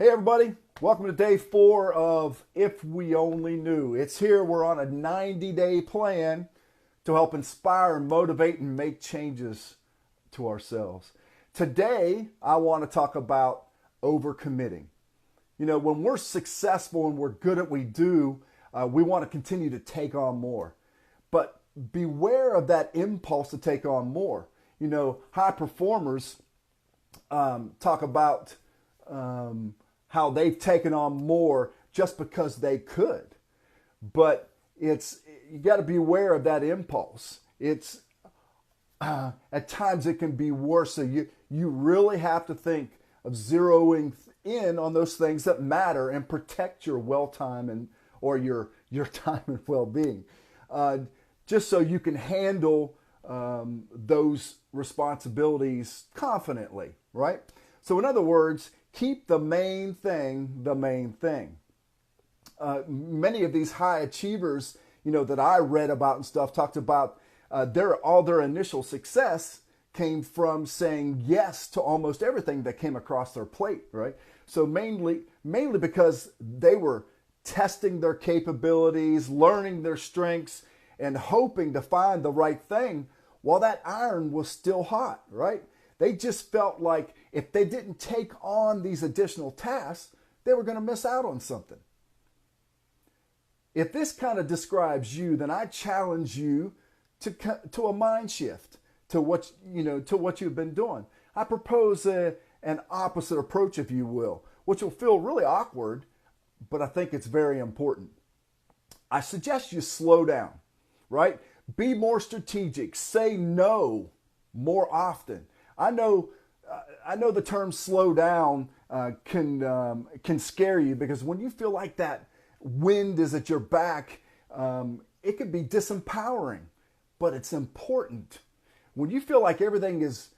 Hey everybody, welcome to day 4 of If We Only Knew. It's here, we're on a 90-day plan to help inspire and motivate and make changes to ourselves. Today, I want to talk about overcommitting. You know, when we're successful and we're good at what we do, we want to continue to take on more. But beware of that impulse to take on more. You know, high performers talk about how they've taken on more just because they could. But you got to be aware of that impulse. It's at times it can be worse. So you really have to think of zeroing in on those things that matter and protect your time or your time and well-being, just so you can handle those responsibilities confidently, right? So in other words, keep the main thing the main thing. Many of these high achievers, you know, that I read about and stuff, talked about all their initial success came from saying yes to almost everything that came across their plate, right? So mainly because they were testing their capabilities, learning their strengths, and hoping to find the right thing while that iron was still hot, right? They just felt like if they didn't take on these additional tasks, they were going to miss out on something. If this kind of describes you, then I challenge you to a mind shift to what you've been doing. I propose an opposite approach, if you will, which will feel really awkward, but I think it's very important. I suggest you slow down, right? Be more strategic. Say no more often. I know the term slow down can scare you, because when you feel like that wind is at your back, it can be disempowering, but it's important. When you feel like everything is,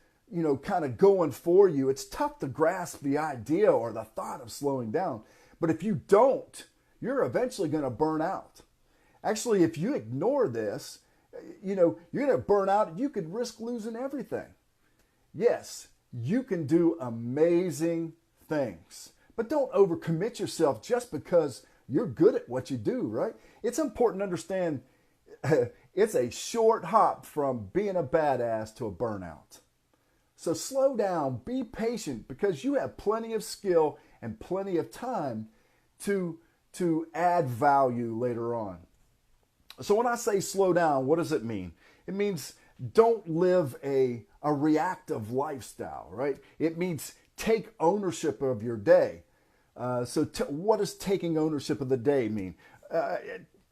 kind of going for you, it's tough to grasp the idea or the thought of slowing down. But if you don't, you're eventually going to burn out. Actually, if you ignore this, you're going to burn out. You could risk losing everything. Yes, you can do amazing things, but don't overcommit yourself just because you're good at what you do, right? It's important to understand it's a short hop from being a badass to a burnout. So slow down, be patient, because you have plenty of skill and plenty of time to add value later on. So when I say slow down, what does it mean? It means don't live a reactive lifestyle, right? It means take ownership of your day. What does taking ownership of the day mean?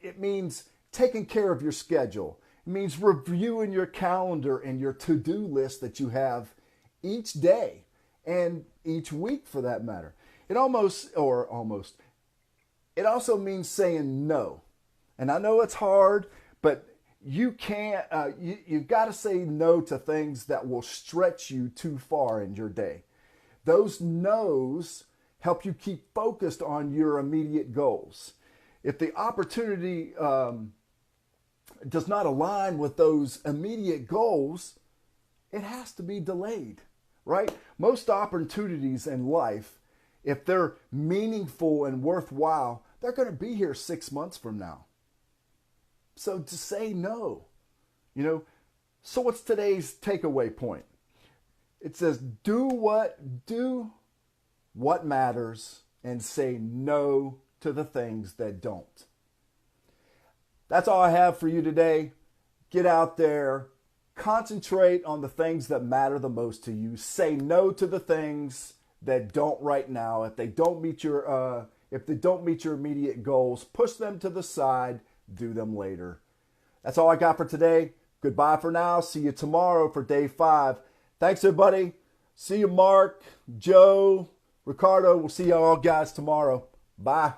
It means taking care of your schedule. It means reviewing your calendar and your to-do list that you have each day and each week, for that matter. It also means saying no. And I know it's hard, but you've got to say no to things that will stretch you too far in your day. Those no's help you keep focused on your immediate goals. If the opportunity does not align with those immediate goals, it has to be delayed, right? Most opportunities in life, if they're meaningful and worthwhile, they're going to be here 6 months from now. So to say no, so what's today's takeaway point? It says, do what matters and say no to the things that don't. That's all I have for you today. Get out there, concentrate on the things that matter the most to you. Say no to the things that don't right now. If they don't meet your immediate goals, push them to the side. Do them later. That's all I got for today. Goodbye for now. See you tomorrow for day 5. Thanks, everybody. See you, Mark, Joe, Ricardo. We'll see you all guys tomorrow. Bye.